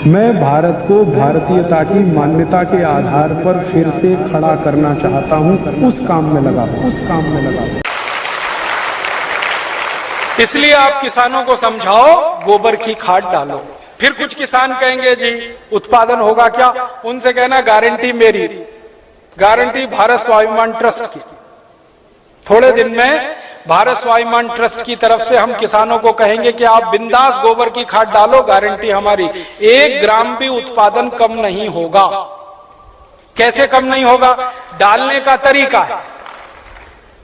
मैं भारत को भारतीयता की मान्यता के आधार पर फिर से खड़ा करना चाहता हूं, उस काम में लगा हूं। इसलिए आप किसानों को समझाओ गोबर की खाद डालो। फिर कुछ किसान कहेंगे जी उत्पादन होगा क्या? उनसे कहना गारंटी मेरी, गारंटी भारत स्वाभिमान ट्रस्ट की। थोड़े दिन में भारत स्वाभिमान ट्रस्ट की तरफ से हम किसानों को कहेंगे कि आप बिंदास गोबर की खाद डालो, गारंटी हमारी, 1 ग्राम भी उत्पादन कम नहीं होगा। कैसे कम नहीं होगा? डालने का तरीका है।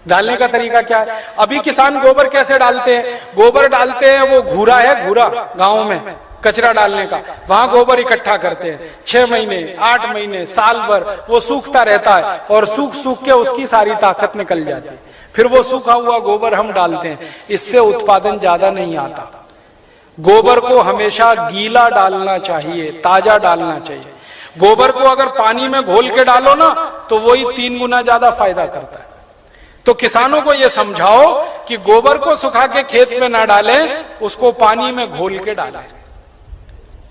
डालने का तरीका क्या है? अभी किसान गोबर कैसे डालते हैं? गोबर डालते हैं, वो घूरा है, घूरा गांव में कचरा डालने का, वहां गोबर इकट्ठा करते हैं। 6 महीने 8 महीने साल भर वो सूखता रहता है और सूख सूख के उसकी सारी ताकत निकल जाती है। फिर वो सूखा हुआ गोबर हम डालते हैं, इससे उत्पादन ज्यादा नहीं आता। गोबर को हमेशा गीला डालना चाहिए, ताजा डालना चाहिए। गोबर को अगर पानी में घोल के डालो ना तो वही 3 गुना ज्यादा फायदा करता है। तो किसानों को यह समझाओ कि गोबर को सुखा के खेत में ना डालें, उसको पानी में घोल के डालें।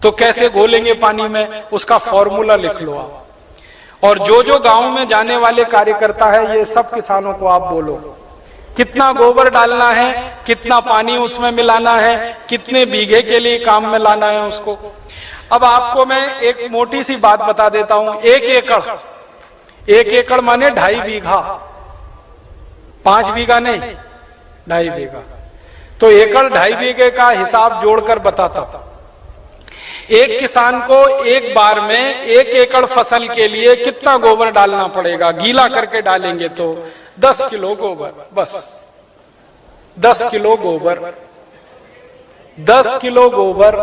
तो कैसे घोलेंगे पानी में? उसका फॉर्मूला लिख लो आप। और जो जो गांव में जाने वाले कार्यकर्ता है, ये सब किसानों को आप बोलो कितना गोबर डालना है, कितना पानी उसमें मिलाना है, कितने बीघे के लिए काम में लाना है उसको। अब आपको मैं एक मोटी सी बात बता देता हूं। 1 एकड़ माने 2.5 बीघा, 5 बीघा नहीं, 2.5 बीघा। तो एकड़ 2.5 बीघे का हिसाब जोड़कर बताता था। एक किसान को एक बार में 1 एकड़ फसल के लिए कितना गोबर डालना पड़ेगा? गीला करके डालेंगे तो 10 किलो गोबर, बस 10 किलो गोबर, 10 किलो गोबर।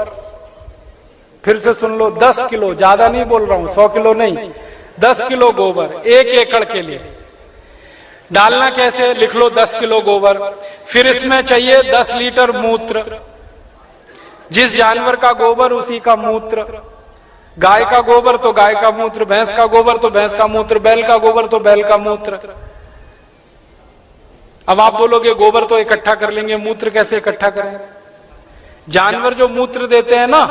फिर से सुन लो, 10 किलो, ज्यादा नहीं बोल रहा हूं, 100 किलो नहीं, 10 किलो गोबर 1 एकड़ के लिए डालना। कैसे? लिख लो 10 किलो गोबर। फिर इसमें चाहिए 10 लीटर मूत्र। जिस जानवर का गोबर उसी का मूत्र। गाय का गोबर तो गाय का मूत्र, भैंस का गोबर तो भैंस का मूत्र, बैल का गोबर तो बैल का मूत्र। अब आप बोलोगे गोबर तो इकट्ठा कर लेंगे, मूत्र कैसे इकट्ठा करें? जानवर जो मूत्र देते हैं ना,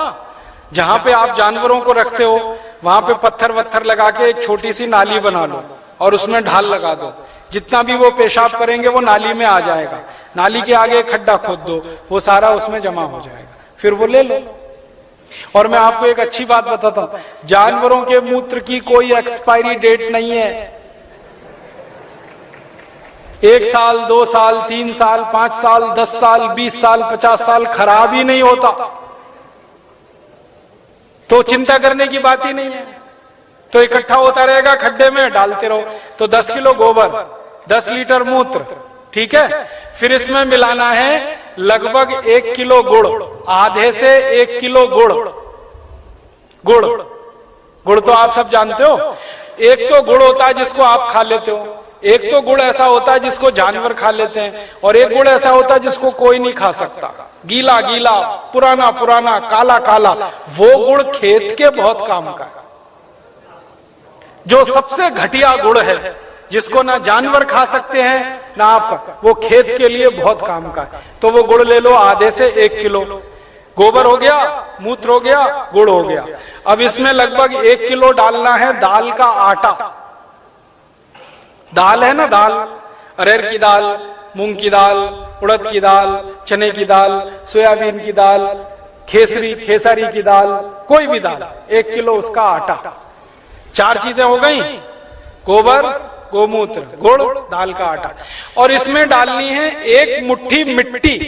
जहां पे आप जानवरों को रखते हो वहां पे पत्थर वत्थर लगा के एक छोटी सी नाली बना लो और उसमें ढाल लगा दो। जितना भी वो पेशाब करेंगे वो नाली में आ जाएगा। नाली के आगे एक खड्डा खोद दो, वो सारा उसमें जमा हो जाएगा, फिर वो ले लो। और मैं आपको एक अच्छी बात बताता हूं, जानवरों के मूत्र की कोई एक्सपायरी डेट नहीं है। 1 साल, 2 साल, 3 साल, 5 साल, 10 साल, 20 साल, 50 साल खराब ही नहीं होता। तो चिंता करने की बात ही नहीं है। तो इकट्ठा होता रहेगा, खड्डे में डालते रहो। तो 10 किलो गोबर, 10 लीटर मूत्र, ठीक है। फिर इसमें मिलाना है लगभग 1 किलो गुड़, आधे से 1 किलो गुड़। गुड़ तो आप सब जानते हो। एक तो गुड़ होता है जिसको आप खा लेते हो, एक तो गुड़ ऐसा होता है जिसको जानवर खा लेते हैं, और एक गुड़ ऐसा होता है जिसको कोई नहीं खा सकता, गीला गीला, पुराना पुराना, काला काला। वो गुड़ खेत के बहुत काम का है। जो सबसे घटिया गुड़ है, जिसको ना जानवर खा सकते हैं ना आपका, वो खेत के लिए बहुत काम का है। तो वो गुड़ ले लो, आधे से 1 किलो। गोबर हो गया, मूत्र हो गया, गुड़ हो गया। अब इसमें लगभग 1 किलो डालना है दाल का आटा। दाल है ना, दाल, अरहर की दाल, मूंग की दाल, उड़द की दाल, चने की दाल, सोयाबीन की दाल, खेसारी की दाल, कोई भी दाल, 1 किलो उसका आटा। 4 चीजें हो गई, गोबर, गोमूत्र, गुड़, दाल का आटा। और इसमें डालनी है 1 मुट्ठी मिट्टी।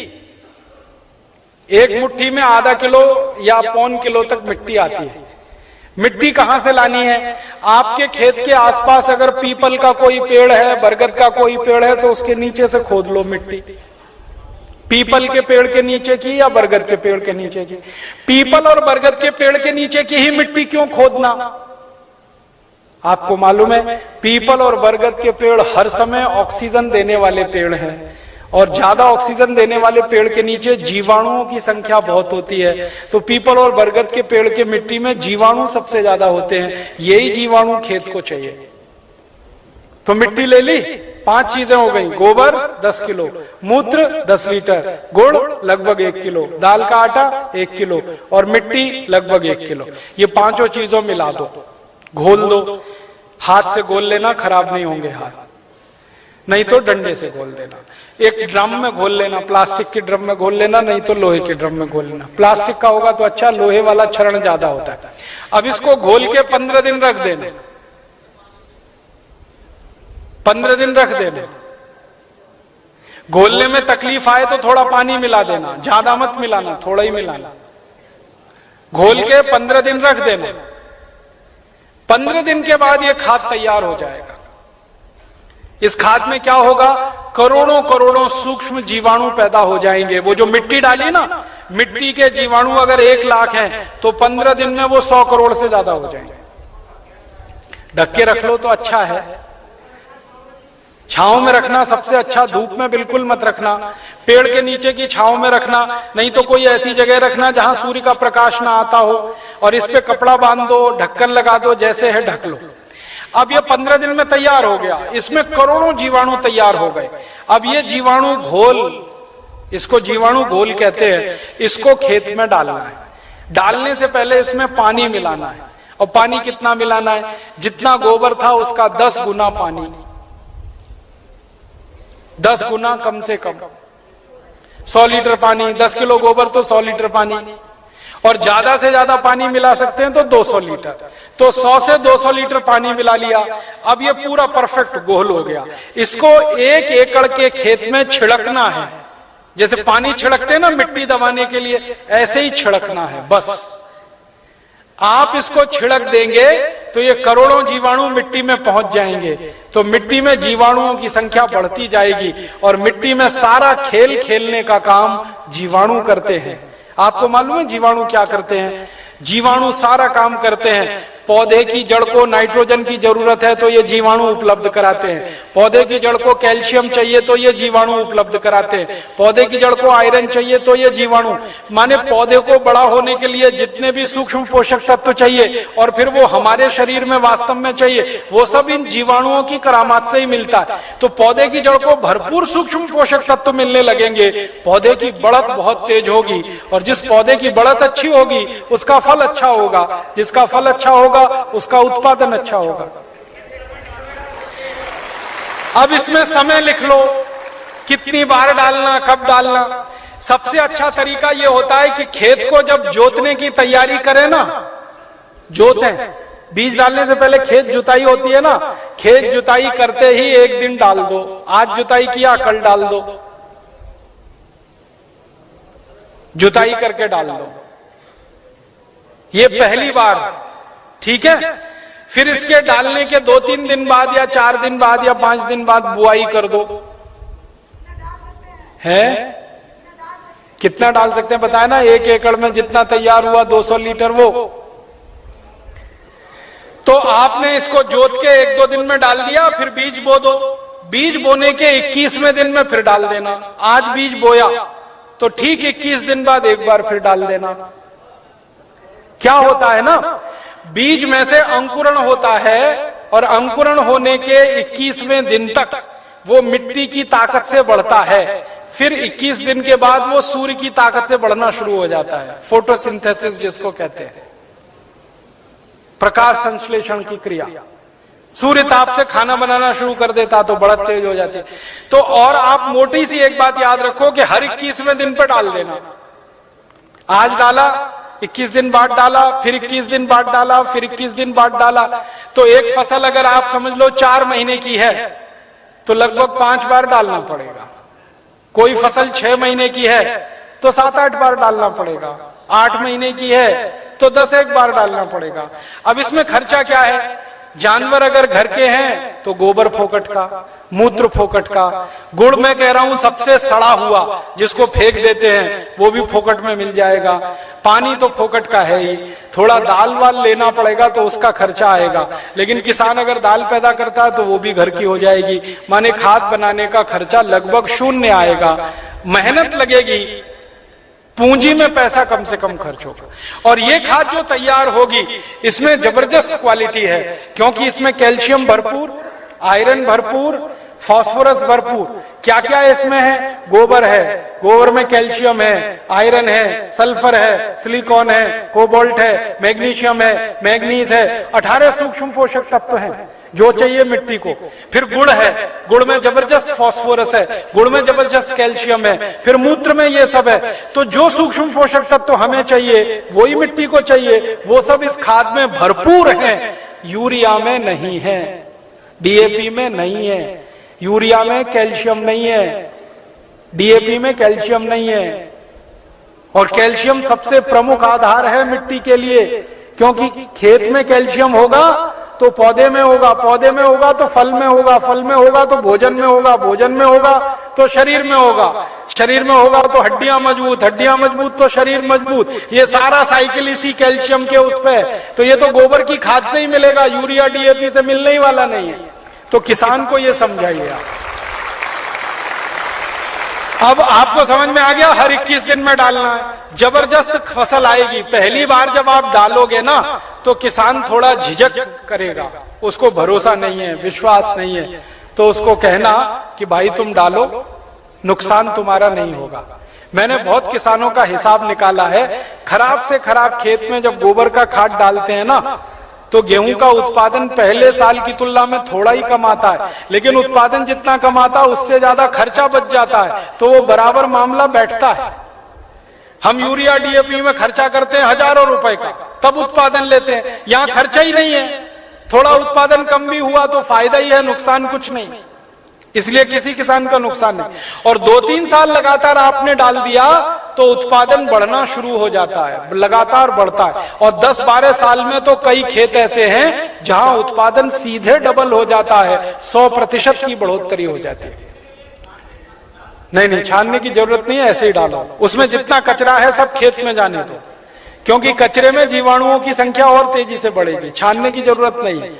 1 मुट्ठी में आधा किलो या 1.25 किलो तक मिट्टी आती है। मिट्टी कहां से लानी है? आपके खेत के आसपास अगर पीपल का कोई पेड़ है, बरगद का कोई पेड़ है, तो उसके नीचे से खोद लो मिट्टी। पीपल के पेड़ के नीचे की या बरगद के पेड़ के नीचे की? पीपल और बरगद के पेड़ के नीचे की ही मिट्टी क्यों खोदना? आपको मालूम है, पीपल और बरगद के पेड़ हर समय ऑक्सीजन देने वाले पेड़ हैं, और ज्यादा ऑक्सीजन देने वाले पेड़ के नीचे जीवाणुओं की संख्या बहुत होती है। तो पीपल और बरगद के पेड़ के मिट्टी में जीवाणु सबसे ज्यादा होते हैं। यही जीवाणु खेत को चाहिए। तो मिट्टी ले ली, 5 चीजें हो गई, गोबर 10 किलो, मूत्र 10 लीटर, गुड़ लगभग 1 किलो, दाल का आटा 1 किलो और मिट्टी लगभग 1 किलो। ये पांचों चीजों मिला दो, घोल दो। हाथ से घोल लेना, खराब नहीं होंगे हाथ, नहीं तो डंडे से घोल देना। एक ड्रम में घोल लेना, प्लास्टिक के ड्रम में घोल लेना, नहीं तो लोहे के ड्रम में घोल लेना। प्लास्टिक का होगा तो अच्छा, लोहे वाला क्षरण ज्यादा होता है। अब इसको घोल के 15 दिन रख देना, 15 दिन रख देना। घोलने में तकलीफ आए तो थोड़ा पानी मिला देना, ज्यादा मत मिलाना, थोड़ा ही मिलाना। घोल के 15 दिन रख देना। 15 दिन के बाद ये खाद तैयार हो जाएगा। इस खाद में क्या होगा, करोड़ों करोड़ों सूक्ष्म जीवाणु पैदा हो जाएंगे। वो जो मिट्टी डाली ना, मिट्टी के जीवाणु अगर 1 लाख हैं तो 15 दिन में वो 100 करोड़ से ज्यादा हो जाएंगे। ढक के रख लो तो अच्छा है, छांव में रखना सबसे अच्छा, धूप में बिल्कुल मत रखना, पेड़ के नीचे की छांव में रखना, नहीं तो कोई ऐसी जगह रखना जहां सूर्य का प्रकाश ना आता हो, और इस पे कपड़ा बांध दो, ढक्कन लगा दो, जैसे है ढक लो। अब ये 15 दिन में तैयार हो गया, इसमें करोड़ों जीवाणु तैयार हो गए। अब ये जीवाणु घोल, इसको जीवाणु घोल कहते हैं, इसको खेत में डालना है। डालने से पहले इसमें पानी मिलाना है, और पानी कितना मिलाना है, जितना गोबर था उसका 10 गुना पानी, 10 गुना कम से कम। 100 लीटर पानी, 10 किलो गोबर तो 100 लीटर पानी, और ज्यादा से ज्यादा पानी मिला सकते हैं तो 200 लीटर। तो 100 से 200 लीटर पानी मिला लिया। अब ये पूरा परफेक्ट घोल हो गया। इसको 1 एकड़ के खेत में छिड़कना है, जैसे पानी छिड़कते हैं ना मिट्टी दबाने के लिए, ऐसे ही छिड़कना है बस। आप इसको छिड़क देंगे तो ये करोड़ों जीवाणु मिट्टी में पहुंच जाएंगे। तो मिट्टी में जीवाणुओं की संख्या बढ़ती जाएगी, और मिट्टी में सारा खेल खेलने का काम जीवाणु करते हैं। आपको मालूम है जीवाणु क्या करते हैं? जीवाणु सारा काम करते हैं। पौधे की जड़ को नाइट्रोजन की जरूरत है तो ये जीवाणु उपलब्ध कराते हैं। पौधे की जड़ को कैल्शियम चाहिए तो ये जीवाणु उपलब्ध कराते हैं। पौधे की जड़ को आयरन चाहिए तो ये जीवाणु, माने पौधे को बड़ा होने के लिए जितने भी सूक्ष्म पोषक तत्व चाहिए और फिर वो हमारे शरीर में वास्तव में चाहिए, वो सब इन जीवाणुओं की करामात से ही मिलता है। तो पौधे की जड़ को भरपूर सूक्ष्म पोषक तत्व मिलने लगेंगे, पौधे की बढ़त बहुत तेज होगी, और जिस पौधे की बढ़त अच्छी होगी उसका फल अच्छा होगा, जिसका फल अच्छा होगा उसका उत्पादन अच्छा होगा। अब इसमें समय लिख लो, कितनी बार डालना, कब डालना। सबसे अच्छा तरीका यह होता है कि खेत को जब जोतने की तैयारी करें ना, जोतें, बीज डालने से पहले खेत जुताई होती है ना, खेत जुताई करते ही 1 दिन डाल दो। आज जुताई किया, कल डाल दो, जुताई करके डाल दो। ये पहली बार, ठीक है। फिर इसके डालने के 2-3 दिन बाद या 4 दिन बाद या 5 दिन बाद बुआई कर दो। है कितना डाल सकते हैं बताया ना, 1 एकड़ में जितना तैयार हुआ 200 लीटर वो। तो आपने इसको जोत के 1-2 दिन में डाल दिया, फिर बीज बो दो। बीज बोने के 21वें दिन में फिर डाल देना। आज बीज बोया तो ठीक 21 दिन बाद एक बार फिर डाल देना। क्या होता है ना, बीज में से अंकुरण होता है, और अंकुरण होने के 21वें दिन तक वो मिट्टी की ताकत से बढ़ता है। फिर 21 दिन के बाद वो सूर्य की ताकत से बढ़ना शुरू हो जाता है, फोटोसिंथेसिस जिसको कहते हैं, प्रकाश संश्लेषण की क्रिया। सूर्य ताप से खाना बनाना शुरू कर देता तो बढ़त तेज हो जाती है। तो और आप मोटी सी एक बात याद रखो कि हर 21वें दिन पर डाल देना। आज डाला, 21 दिन बाद डाला, फिर 21 दिन बाद डाला, फिर 21 दिन बाद डाला। तो एक फसल अगर आप समझ लो 4 महीने की है तो लगभग 5 बार डालना पड़ेगा। कोई फसल 6 महीने की है तो 7-8 बार डालना पड़ेगा। 8 महीने की है तो 10-1 बार डालना पड़ेगा। अब इसमें खर्चा क्या है? जानवर अगर घर के हैं तो गोबर फोकट का, मूत्र फोकट का, गुड़ मैं कह रहा हूं सबसे सड़ा हुआ जिसको फेंक देते हैं वो भी फोकट में मिल जाएगा। पानी तो फोकट का है ही, थोड़ा दाल वाल लेना पड़ेगा तो उसका खर्चा आएगा, लेकिन किसान अगर दाल पैदा करता है तो वो भी घर की हो जाएगी। माने खाद बनाने का खर्चा लगभग 0 आएगा। मेहनत लगेगी, पूंजी में पैसा कम से कम खर्च होगा। और ये खाद जो तैयार होगी इसमें जबरदस्त क्वालिटी है, क्योंकि इसमें कैल्शियम भरपूर, आयरन भरपूर, फास्फोरस भरपूर। क्या क्या इसमें है? गोबर है, गोबर में कैल्शियम है, आयरन है, सल्फर है, सिलिकॉन है, कोबाल्ट है, मैग्नीशियम है, मैग्नीज है, 18 सूक्ष्म पोषक तत्व हैं जो चाहिए मिट्टी को। फिर गुड़ है, गुड़ में जबरदस्त फास्फोरस है, गुड़ में जबरदस्त कैल्शियम है, फिर मूत्र में ये सब है। तो जो सूक्ष्म पोषक तत्व हमें चाहिए वही मिट्टी को चाहिए, वो सब इस खाद में भरपूर है। यूरिया में नहीं है, डीएपी में नहीं है, यूरिया में कैल्शियम नहीं है, डीएपी में कैल्शियम नहीं है। और कैल्शियम सबसे प्रमुख आधार है मिट्टी के लिए, क्योंकि खेत में कैल्शियम होगा तो पौधे में होगा, पौधे में होगा तो फल में होगा, फल में होगा तो भोजन में होगा, भोजन में होगा तो शरीर में होगा, शरीर में होगा तो हड्डियां मजबूत, हड्डियां मजबूत तो शरीर मजबूत। ये सारा साइकिल इसी कैल्शियम के उस पे। तो ये तो गोबर की खाद से ही मिलेगा, यूरिया डीएपी से मिलने ही वाला नहीं है। तो किसान को ये समझाइए आप। अब आपको समझ में आ गया, हर 21 दिन में डालना है, जबरदस्त फसल आएगी। पहली बार जब आप डालोगे ना तो किसान थोड़ा झिझक करेगा, उसको भरोसा नहीं है, विश्वास नहीं है, तो उसको कहना कि भाई तुम डालो, नुकसान तुम्हारा नहीं होगा। मैंने बहुत किसानों का हिसाब निकाला है, खराब से खराब खेत में जब गोबर का खाद डालते हैं ना तो गेहूं का उत्पादन पहले साल की तुलना में थोड़ा ही कम आता है, लेकिन उत्पादन जितना कम आता है उससे ज्यादा खर्चा बच जाता है, तो वो बराबर मामला बैठता है। हम यूरिया डीएपी में खर्चा करते हैं हजारों रुपए का, तब उत्पादन लेते हैं। यहां खर्चा ही नहीं है, थोड़ा उत्पादन कम भी हुआ तो फायदा ही है, नुकसान कुछ नहीं, इसलिए किसी किसान का नुकसान नहीं। और 2-3 साल लगातार आपने डाल दिया तो उत्पादन बढ़ना शुरू हो जाता है, लगातार बढ़ता है। और 10-12 साल में तो कई खेत ऐसे हैं जहां उत्पादन सीधे डबल हो जाता है, 100% की बढ़ोतरी हो जाती है। नहीं, छानने की जरूरत नहीं है, ऐसे ही डालो। उसमें जितना कचरा है सब खेत में जाने दो, क्योंकि कचरे में जीवाणुओं की संख्या और तेजी से बढ़ेगी, छानने की जरूरत नहीं है।